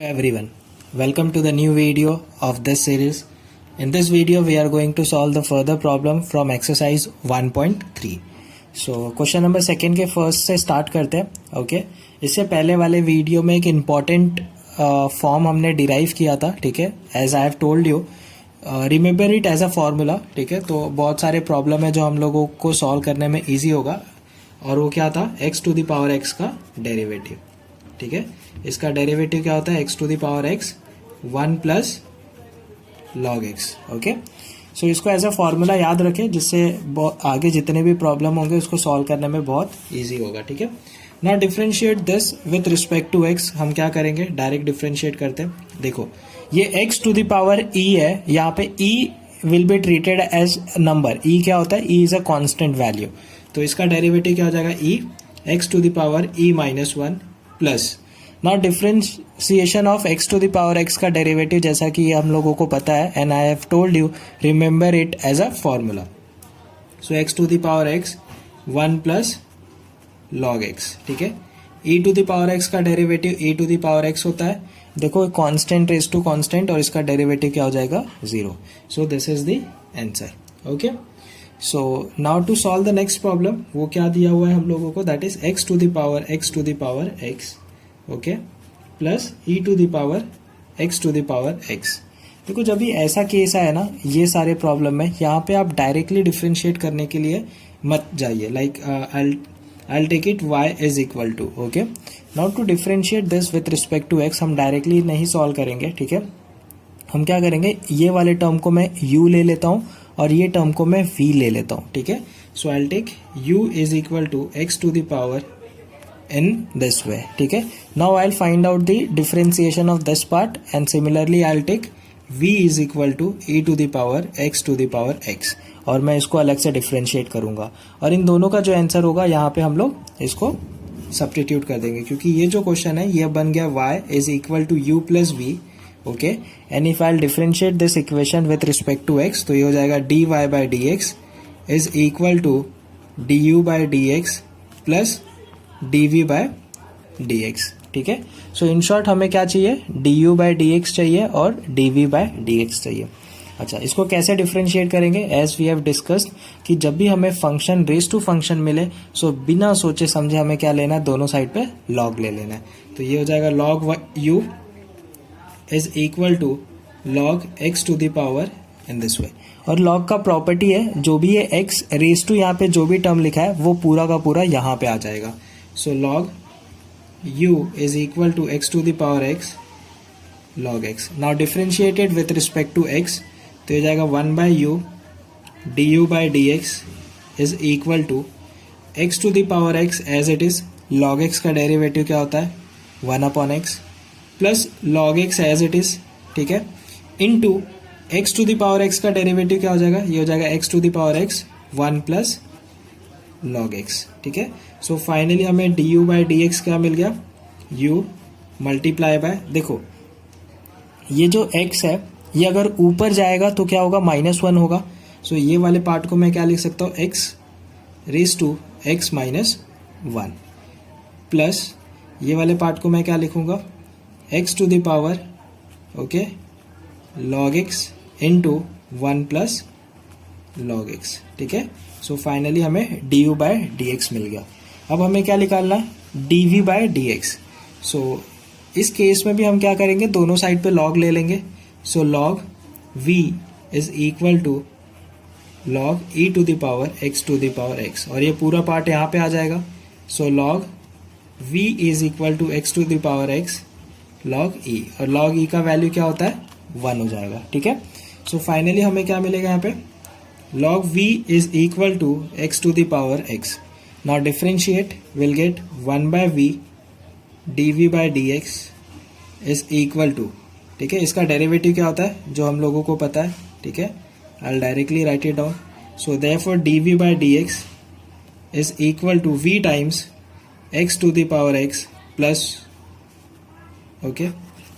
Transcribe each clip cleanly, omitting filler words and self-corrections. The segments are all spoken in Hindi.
Everyone, welcome to the new video of this series. In this video we are going to solve the further problem from exercise 1.3. So question number second के फर्स्ट से स्टार्ट करते हैं. ओके इससे पहले वाले वीडियो में एक इम्पॉर्टेंट फॉर्म हमने डिराइव किया था. ठीक है, as I have told you, remember it as a formula. ठीक है, तो बहुत सारे प्रॉब्लम है जो हम लोगों को सॉल्व करने में ईजी होगा. और वो क्या था, x to the power x का डेरिवेटिव. ठीक है, इसका डेरिवेटिव क्या होता है, x to the power x 1 plus log x. Okay, so इसको एज अ फॉर्मूला याद रखें जिससे आगे जितने भी प्रॉब्लम होंगे उसको सॉल्व करने में बहुत इजी होगा. ठीक है, now differentiate this with respect to x. हम क्या करेंगे, डायरेक्ट डिफरेंशिएट करते हैं. देखो ये x to the power e है, यहाँ पे e will be treated as number. E क्या होता है, e is a constant value. तो इसका डेरिवेटिव क्या हो जाएगा, e x to the power e minus 1 plus. Now differentiation of x to the power x का डेरिवेटिव जैसा कि हम लोगों को पता है, and I have told you remember it as a formula. So x to the power x 1 plus log x. ठीक है, e to the power x का derivative e to the power x होता है. देखो कांस्टेंट रेज टू कांस्टेंट, और इसका डेरिवेटिव क्या हो जाएगा, 0. So this is the answer. Okay, so now to solve the next problem. वो क्या दिया हुआ है हम लोगों को, that is x to the power x. Okay, plus e to the power x to the power x. देखो जब भी ऐसा केस आया ना, ये सारे प्रॉब्लम में यहाँ पे आप डायरेक्टली डिफ्रेंशिएट करने के लिए मत जाइए. Like I take it y is equal to. Okay, now to differentiate this with respect to x हम डायरेक्टली नहीं सॉल्व करेंगे. ठीक है, हम क्या करेंगे, ये वाले टर्म को मैं u ले लेता हूँ और ये टर्म को मैं v ले लेता हूँ. ठीक है, so I take u is equal to x to the power in this way. ठीक है, now I'll find out the differentiation of this part, and similarly I'll take v is equal to e to the power x to the power x, और मैं इसको अलग से डिफ्रेंशिएट करूंगा. और इन दोनों का जो आंसर होगा यहाँ पे हम लोग इसको सब्स्टिट्यूट कर देंगे, क्योंकि ये जो क्वेश्चन है ये बन गया y is equal to u plus v. Okay, and if I differentiate this equation with respect to x तो ये हो जाएगा dy by dx is equal to du by dx plus dv by dx. ठीक है, सो इन शॉर्ट हमें क्या चाहिए, du बाय dx चाहिए और dv बाय dx चाहिए. अच्छा, इसको कैसे डिफ्रेंशिएट करेंगे, एज वी हैव डिस्कस्ड कि जब भी हमें फंक्शन रेज टू फंक्शन मिले, सो बिना सोचे समझे हमें क्या लेना है, दोनों साइड पे लॉग ले लेना है. तो ये हो जाएगा log u is equal to log x to the power in this way. और log का प्रॉपर्टी है, जो भी ये x रेज टू यहाँ पे जो भी टर्म लिखा है वो पूरा का पूरा यहाँ पे आ जाएगा. So log u is equal to x to the power x log x. Now differentiated with respect to x, तो ये जाएगा 1 by u du by dx is equal to x to the power x as it is. log x का डेरिवेटिव क्या होता है, 1 upon x plus log x as it is. ठीक है, into x to the power x का डेरिवेटिव क्या हो जाएगा, ये हो जाएगा x to the power x 1 plus log x. ठीक है, सो फाइनली हमें du बाई dx क्या मिल गया, u मल्टीप्लाई बाय, देखो ये जो x है ये अगर ऊपर जाएगा तो क्या होगा, -1 होगा. सो ये वाले पार्ट को मैं क्या लिख सकता हूँ, x raise to x minus 1 plus ये वाले पार्ट को मैं क्या लिखूंगा, x to the power okay log x into 1 plus log x. ठीक है, सो फाइनली हमें du बाय dx मिल गया. अब हमें क्या निकालना है, dv बाय dx. सो इस केस में भी हम क्या करेंगे, दोनों साइड पे log ले लेंगे. So log v is equal to log e to the power x to the power x, और ये पूरा पार्ट यहाँ पे आ जाएगा. So log v is equal to x to the power x log e, और log e का वैल्यू क्या होता है, 1 हो जाएगा. ठीक है, सो फाइनली हमें क्या मिलेगा यहाँ पे, log v is equal to x to the power x. Now differentiate, we'll get 1 by v dv by dx is equal to. ठीक है, इसका डेरिवेटिव क्या होता है जो हम लोगों को पता है. ठीक है, I'll directly write it down. So therefore dv by dx is equal to v times x to the power x plus, okay,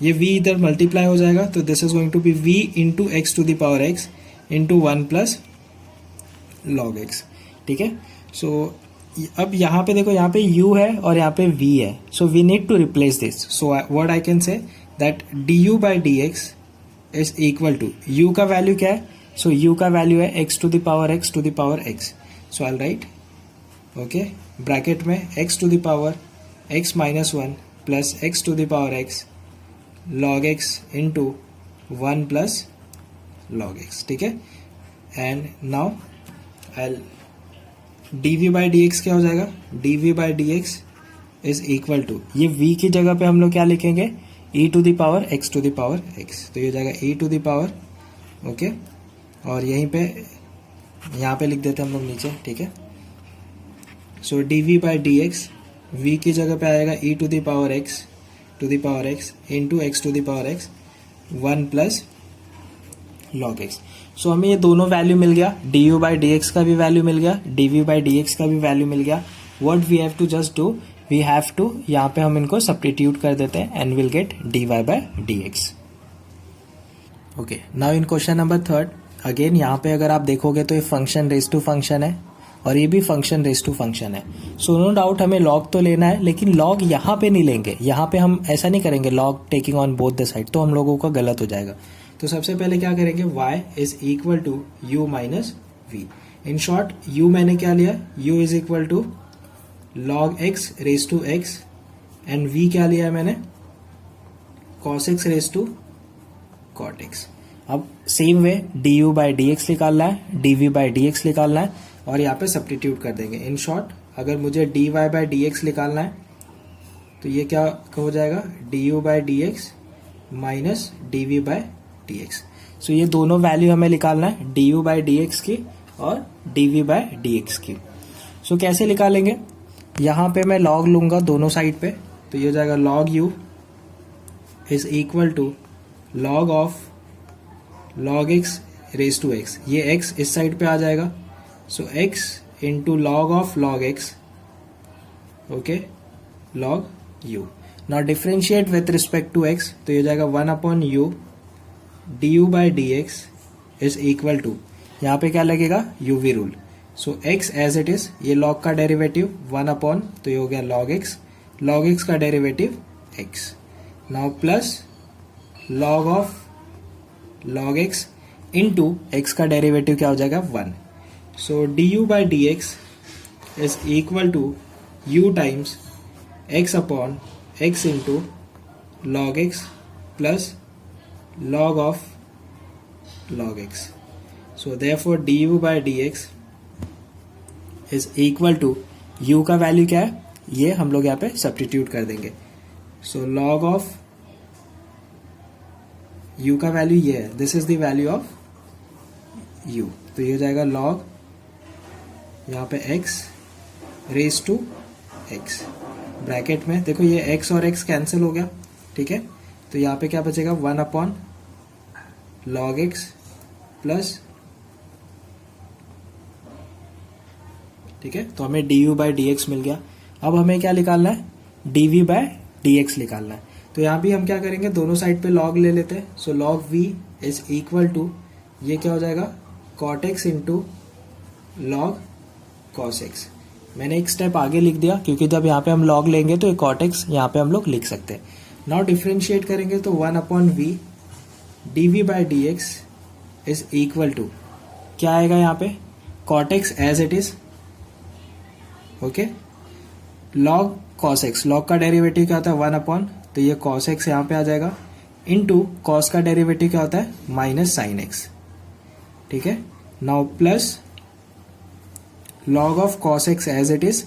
ये v इधर मल्टीप्लाई हो जाएगा तो this is going to be v into x to the power x into 1 plus log x. ठीक है, सो अब यहाँ पे देखो, यहाँ पे u है और यहाँ पे v है. So we need to replace this. So what I can say, that d u by d x is equal to, u का वैल्यू क्या है, सो u का वैल्यू है x to the power x to the power x, so I write okay bracket में x to the power x minus 1 plus x to the power x log x into 1 plus log x, ठीक है. And now I dv by d x क्या हो जाएगा, dv by d x is equal to, ये v की जगह पे हम लोग क्या लिखेंगे, e to the power x to the power x, तो ये हो जाएगा e to the power okay, और यहीं पे यहाँ पे लिख देते हैं हम लोग नीचे, ठीक है. So dv by d x v की जगह पे आएगा e to the power x to the power x into x to the power x 1 plus log x. सो हमें ये दोनों वैल्यू मिल गया, du बाई डी एक्स का भी वैल्यू मिल गया, dv बाई डी एक्स का भी वैल्यू मिल गया. What we have to just do, we have to यहाँ पे हम इनको सब्स्टिट्यूट कर देते हैं and will get dy by d x. Okay, now in question number 3 again यहाँ पे अगर आप देखोगे तो ये फंक्शन रेस टू फंक्शन है और ये भी फंक्शन रेस टू फंक्शन है. सो नो डाउट हमें लॉग तो लेना है, लेकिन लॉग यहाँ पे नहीं लेंगे, यहाँ पे हम ऐसा नहीं करेंगे log taking on both the side, तो हम लोगों का गलत हो जाएगा. तो सबसे पहले क्या करेंगे, y is equal to u minus v. In short u मैंने क्या लिया, u is equal to log x raise to x and v क्या लिया है मैंने, cos x raise to cot x. अब same way du by d x निकालना है, dv बाई डी एक्स निकालना है और यहाँ पे सब्स्टिट्यूट कर देंगे. इन शॉर्ट अगर मुझे dy बाई डी एक्स निकालना है तो ये क्या हो जाएगा, du by d x minus dv by d x. So ये दोनों वैल्यू हमें निकालना है, du बाई डी एक्स की और dv बाई डी एक्स की. सो कैसे निकालेंगे, यहाँ पे मैं log लूंगा दोनों साइड पे, तो ये हो जाएगा log u is equal to log of log x raise to x. ये x इस साइड पे आ जाएगा, so x into log of log x okay log u. Now differentiate with respect to x, तो ये हो जाएगा 1 upon u du by d x is equal to, यहाँ पे क्या लगेगा, uv rule. So x as it is, ये log का डेरिवेटिव 1 अपॉन, तो ये हो गया log x का derivative x. Now plus log of log x into x का डेरिवेटिव क्या हो जाएगा 1. So du by d x is equal to u times x upon x into log x plus log of log x. So therefore du by d x is equal to, u का वैल्यू क्या है, ये हम लोग यहाँ पे सब्स्टिट्यूट कर देंगे. सो log ऑफ u का वैल्यू ये है, this is the value of u, तो ये हो जाएगा log यहाँ पे x raise to x bracket में. देखो ये x और x कैंसिल हो गया, ठीक है, तो यहाँ पे क्या बचेगा 1 अपॉन log x प्लस, ठीक है, तो हमें du बाई डी एक्स मिल गया. अब हमें क्या निकालना है, dv बाई डी एक्स निकालना है. तो यहाँ भी हम क्या करेंगे, दोनों साइड पे log ले लेते हैं. So log v is equal to, ये क्या हो जाएगा cot x into log cos x. मैंने एक स्टेप आगे लिख दिया क्योंकि जब यहाँ पे हम log लेंगे तो ये cot x यहाँ पे हम लोग लिख सकते हैं. नाउ डिफ्रेंशिएट करेंगे तो 1 upon v dv by d x is equal to, क्या आएगा यहाँ पे, cot x as it is okay, log cos x, log का डेरिवेटिव क्या होता है 1 अपॉन, तो ये cos x यहाँ पे आ जाएगा इंटू cos का डेरिवेटिव क्या होता है माइनस साइन x, ठीक है. Now plus log of cos x as it is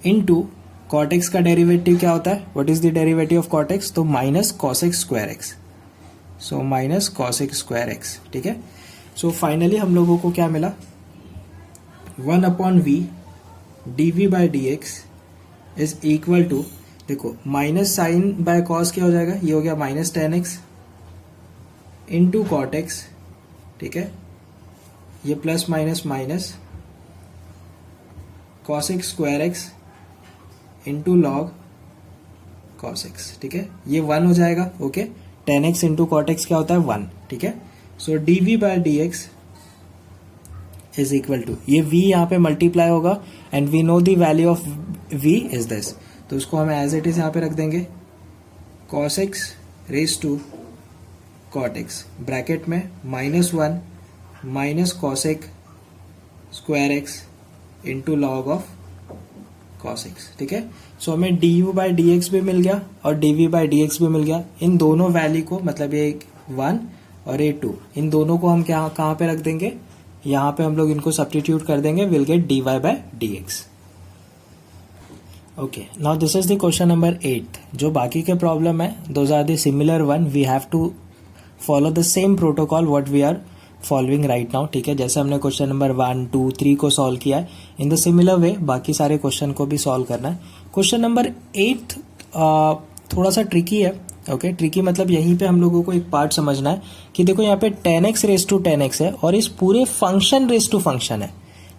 into cot x का डेरिवेटिव क्या होता है, what is the derivative of cot x, तो minus cos x square x, सो minus cos x square x, ठीक है. सो फाइनली हम लोगों को क्या मिला, 1 upon v dv by d x is equal to, देखो माइनस साइन बाय कॉस क्या हो जाएगा, ये हो गया minus 10x into cot x, ठीक है, ये plus minus minus cos x square x into log cos x, ठीक है, ये 1 हो जाएगा okay. 10x into cot x क्या होता है 1, ठीक है. So dv by d x is equal to, ये v यहाँ पे मल्टीप्लाई होगा and we know the value of v is this, तो उसको हम एज इट इज यहाँ पे रख देंगे cos x raise to cot x, bracket में -1 minus cosec square x into log of cos x. ठीक है, सो हमें d u by d x भी मिल गया और d v by d x भी मिल गया। इन दोनों वैल्यू को, मतलब ये 1 और ये 2, इन दोनों को हम क्या कहाँ पे रख देंगे, यहाँ पे हम लोग इनको सब्स्टिट्यूट कर देंगे, will get d y by d x. Okay, now this is the question number 8। जो बाकी के प्रॉब्लम है those are the similar one, we have to follow the same protocol what we are following right now. ठीक है, जैसे हमने क्वेश्चन नंबर 1, 2, 3 को सॉल्व किया है, इन द सिमिलर वे बाकी सारे क्वेश्चन को भी सॉल्व करना है। क्वेश्चन नंबर 8 थोड़ा सा ट्रिकी है। ओके, ट्रिकी मतलब यहीं पे हम लोगों को एक पार्ट समझना है कि देखो यहाँ पे 10x रेस टू 10x है और इस पूरे फंक्शन रेस टू फंक्शन है।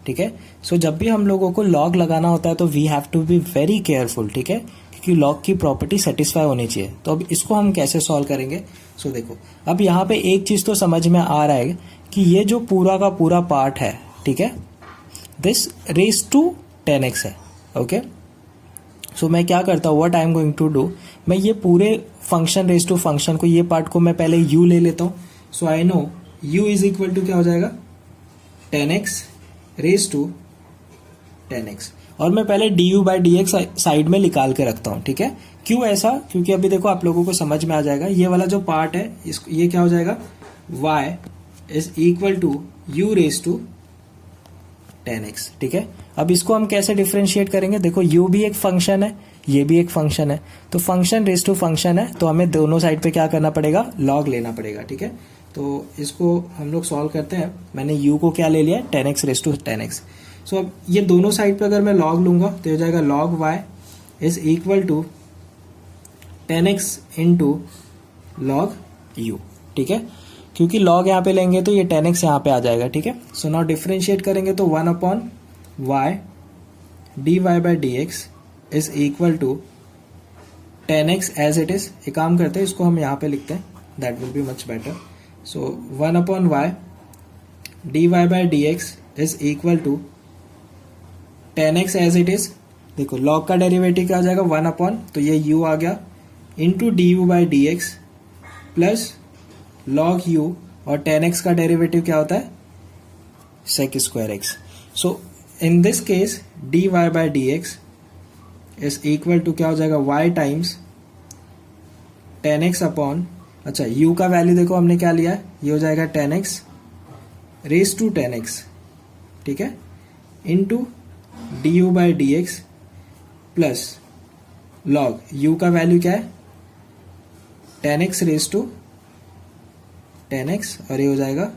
ठीक है, सो जब भी हम लोगों को लॉग लगाना होता है तो we have to be very careful. ठीक है, क्योंकि लॉग की प्रॉपर्टी सेटिस्फाई होनी चाहिए। तो अब इसको हम कैसे सॉल्व करेंगे, सो देखो अब यहाँ पे एक चीज तो समझ में आ रहा है कि ये जो पूरा का पूरा पार्ट है, ठीक है, दिस रेस टू 10x है। ओके, सो मैं क्या करता हूँ, what I am going to do, मैं ये पूरे फंक्शन रेस टू फंक्शन को, ये पार्ट को मैं पहले u ले लेता हूँ। So I know u is equal to क्या हो जाएगा, 10x रेस टू 10x, और मैं पहले du by d x side में निकाल के रखता हूँ। ठीक है, क्यों ऐसा, क्योंकि अभी देखो आप लोगों को समझ में आ जाएगा, ये वाला जो पार्ट है ये क्या हो जाएगा, y is equal to u raise to 10x। ठीक है, अब इसको हम कैसे डिफ्रेंशिएट करेंगे, देखो u भी एक फंक्शन है, ये भी एक फंक्शन है, तो फंक्शन रेस टू फंक्शन है, तो हमें दोनों साइड पे क्या करना पड़ेगा, लॉग लेना पड़ेगा। ठीक है, तो इसको हम लोग सॉल्व करते हैं। मैंने u को क्या ले लिया, 10x रेस टू 10x। सो अब ये दोनों साइड पे अगर मैं लॉग लूंगा तो हो जाएगा log y is equal to 10x into log u। ठीक है, क्योंकि log यहाँ पे लेंगे तो ये 10x यहाँ पे आ जाएगा। ठीक है, सो नाउ डिफ्रेंशिएट करेंगे तो 1 upon y dy by d x is equal to 10x as it is. एक काम करते हैं, इसको हम यहाँ पे लिखते हैं, that will be much better. So 1 upon y dy by d x is equal to 10x as it is. देखो log का डेरिवेटिव क्या आ जाएगा, 1 अपॉन, तो ये u आ गया, into d u by d x plus log u, और 10x का डेरिवेटिव क्या होता है, sec square x. So in this case dy by d x is equal to क्या हो जाएगा, y टाइम्स 10x अपॉन, अच्छा u का वैल्यू देखो हमने क्या लिया है, ये हो जाएगा 10x रेस टू 10x। ठीक है, into d u by d x plus log u का वैल्यू क्या है, 10x रेस टू 10x, और ये हो जाएगा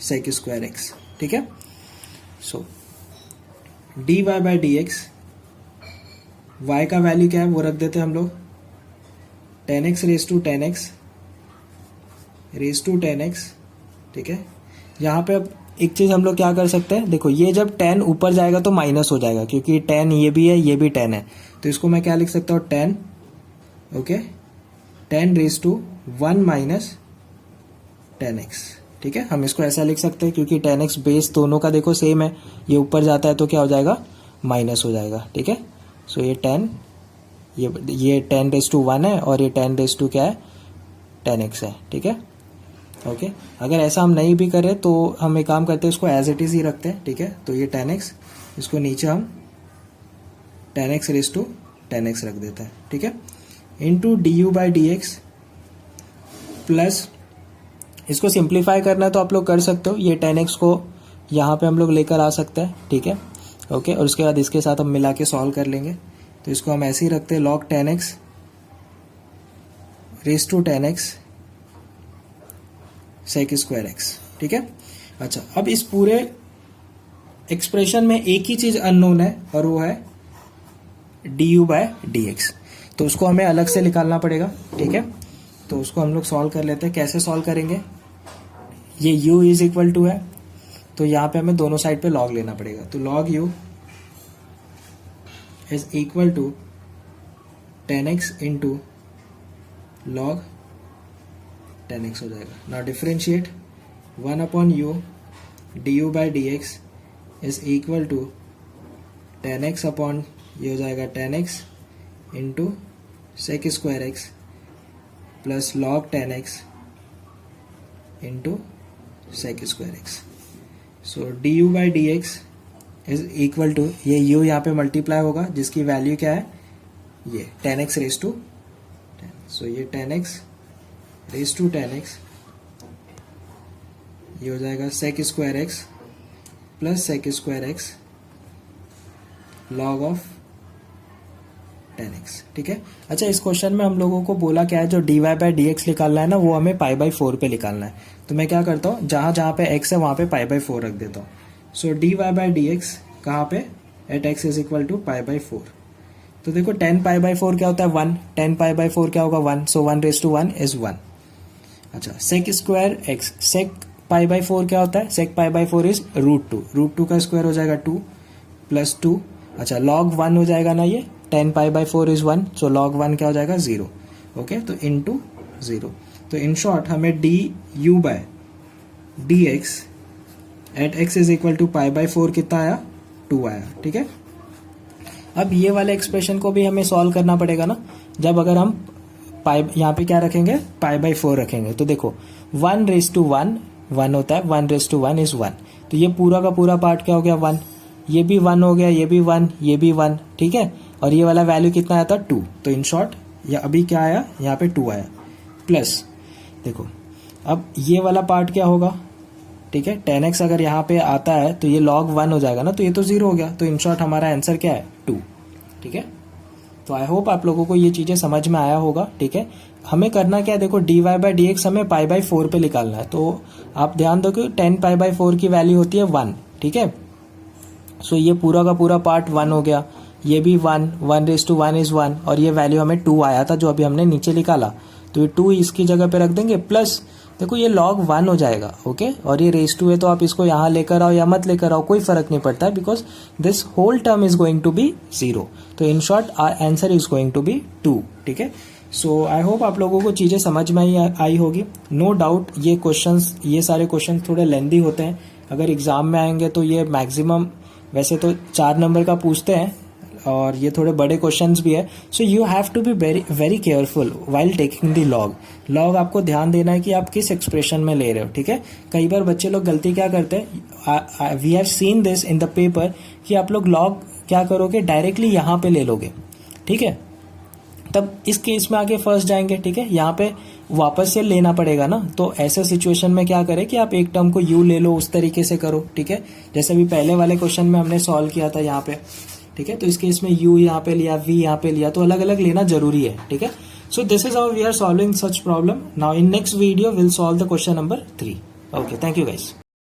sec स्क्वायर एक्स। ठीक है, सो dy by d x, y का वैल्यू क्या है वो रख देते हैं हम लोग, 10x raise to 10x raise to 10x। ठीक है, यहाँ पे अब एक चीज हम लोग क्या कर सकते हैं, देखो ये जब 10 ऊपर जाएगा तो माइनस हो जाएगा, क्योंकि 10 ये भी है ये भी 10 है, तो इसको मैं क्या लिख सकता हूँ, 10, okay, 10 raise to 1 minus 10x। ठीक है, हम इसको ऐसा लिख सकते हैं, क्योंकि 10x बेस दोनों का देखो सेम है, ये ऊपर जाता है तो क्या हो जाएगा, माइनस हो जाएगा। ठीक है, सो ये 10, ये 10 रेस टू 1 है, और ये 10 रेस टू क्या है, 10x है। ठीक है, ओके, अगर ऐसा हम नहीं भी करें तो हम एक काम करते हैं, इसको एज इट इज ही रखते हैं। ठीक है, तो ये 10x, इसको नीचे हम 10x रेस टू 10x रख देते हैं। ठीक है, into d u by d x plus, इसको सिंप्लीफाई करना है तो आप लोग कर सकते हो, ये 10x को यहाँ पे हम लोग लेकर आ सकते हैं। ठीक है, ओके, और उसके बाद इसके साथ हम मिला के सॉल्व कर लेंगे, तो इसको हम ऐसे ही रखते हैं, log 10x raise to 10x sec square x. ठीक है, अच्छा अब इस पूरे एक्सप्रेशन में एक ही चीज अननोन है, और वो है d u by d x, तो उसको हमें अलग से निकालना पड़ेगा। ठीक है, तो उसको हम लोग सॉल्व कर लेते हैं। कैसे सॉल्व करेंगे, ये u इज इक्वल टू है, तो यहाँ पे हमें दोनों साइड पे log लेना पड़ेगा, तो log u is equal to 10x into log 10x हो जाएगा। Now differentiate 1 upon u d u by d x is equal to 10x upon, ये हो जाएगा 10x into sec square x plus log 10x into sec square x. So du by d x is equal to, ये u यहाँ पे मल्टीप्लाई होगा जिसकी वैल्यू क्या है, ये 10x रेज टू 10. सो ये 10x रेज टू 10x, ये हो जाएगा sec square x plus sec square x log of 10x. ठीक है. अच्छा, इस क्वेश्चन में हम लोगों को बोला क्या है, जो dy बाई डी एक्स निकालना है ना, वो हमें पाई बाई 4 पे निकालना है. तो मैं क्या करता हूँ, जहां जहां पे x है वहां पे पाई बाई 4 रख देता हूँ. So dy by d x कहाँ पे, at x is equal to pi by 4. तो देखो 10 पाई बाई 4 क्या होता है 1, 10 पाई बाई 4 क्या होगा 1. So 1 raise to 1 is 1. अच्छा, sec square x, sec pi by 4 क्या होता है, सेक पाई बाई 4 इज √2. √2 का स्क्वायर हो जाएगा 2 प्लस 2. अच्छा, log 1 हो जाएगा ना, ये 10 पाई बाई 4 इज 1. सो log 1 क्या हो जाएगा 0. ओके, तो इंटू 0. तो इन शॉर्ट हमें d u by d x at x is equal to pi by 4 कितना आया, 2 आया. ठीक है. अब ये वाले एक्सप्रेशन को भी हमें सॉल्व करना पड़ेगा ना, जब अगर हम पाई यहाँ पे क्या रखेंगे, पाई बाई 4 रखेंगे. तो देखो 1 रेज टू 1 1 होता है, 1 रेज टू 1 इज 1. तो ये पूरा का पूरा पार्ट क्या हो गया 1, ये भी 1 हो गया, ये भी 1, ये भी 1. ठीक है. और ये वाला वैल्यू कितना आया था 2. तो इन शॉर्ट या अभी क्या आया, यहाँ पे 2 आया. प्लस देखो अब ये वाला पार्ट क्या होगा, ठीक है, 10x अगर यहाँ पे आता है तो ये log 1 हो जाएगा ना, तो ये तो 0 हो गया. तो इन शॉर्ट हमारा आंसर क्या है 2. ठीक है. तो आई होप आप लोगों को ये चीजें समझ में आया होगा. ठीक है. हमें करना क्या है, देखो dy बाई डी एक्स हमें पाई बाई 4 पे निकालना है. तो आप ध्यान दो कि 10 पाई बाई 4 की वैल्यू होती है 1. ठीक है. सो ये पूरा का पूरा पार्ट 1 हो गया, ये भी 1, 1 रेज टू 1 इज 1. और ये वैल्यू हमें 2 आया था जो अभी हमने नीचे निकाला. तो ये 2 इसकी जगह पे रख देंगे. प्लस देखो ये log 1 हो जाएगा. ओके. और ये रेज टू है, तो आप इसको यहाँ लेकर आओ या मत लेकर आओ, कोई फर्क नहीं पड़ता, because this whole term is going to be 0. तो in short answer is going to be 2. ठीक है. सो आई होप आप लोगों को चीजें समझ में आई होगी. नो डाउट ये क्वेश्चंस, ये सारे क्वेश्चन थोड़े लेंदी होते हैं. अगर एग्जाम में आएंगे तो ये मैक्सिमम वैसे तो 4 नंबर का पूछते हैं, और ये थोड़े बड़े क्वेश्चंस भी है. So you have to be very careful while taking the log. आपको ध्यान देना है कि आप किस एक्सप्रेशन में ले रहे हो. ठीक है. कई बार बच्चे लोग गलती क्या करते हैं, we have seen this in the paper, कि आप लोग लॉग क्या करोगे, डायरेक्टली यहाँ पे ले लोगे. ठीक है. तब इस केस में आगे फंस जाएंगे. ठीक है. यहाँ पे वापस से लेना पड़ेगा ना. तो ऐसे सिचुएशन में क्या करें कि आप एक टर्म को यू ले लो, उस तरीके से करो. ठीक है. जैसे अभी पहले वाले क्वेश्चन में हमने सॉल्व किया था यहाँ पे. ठीक है. तो इस केस में u यहाँ पे लिया, v यहाँ पे लिया, तो अलग अलग लेना जरूरी है. ठीक है. So this is how we are solving such problem. Now in next video will solve the question number 3. Okay, thank you guys.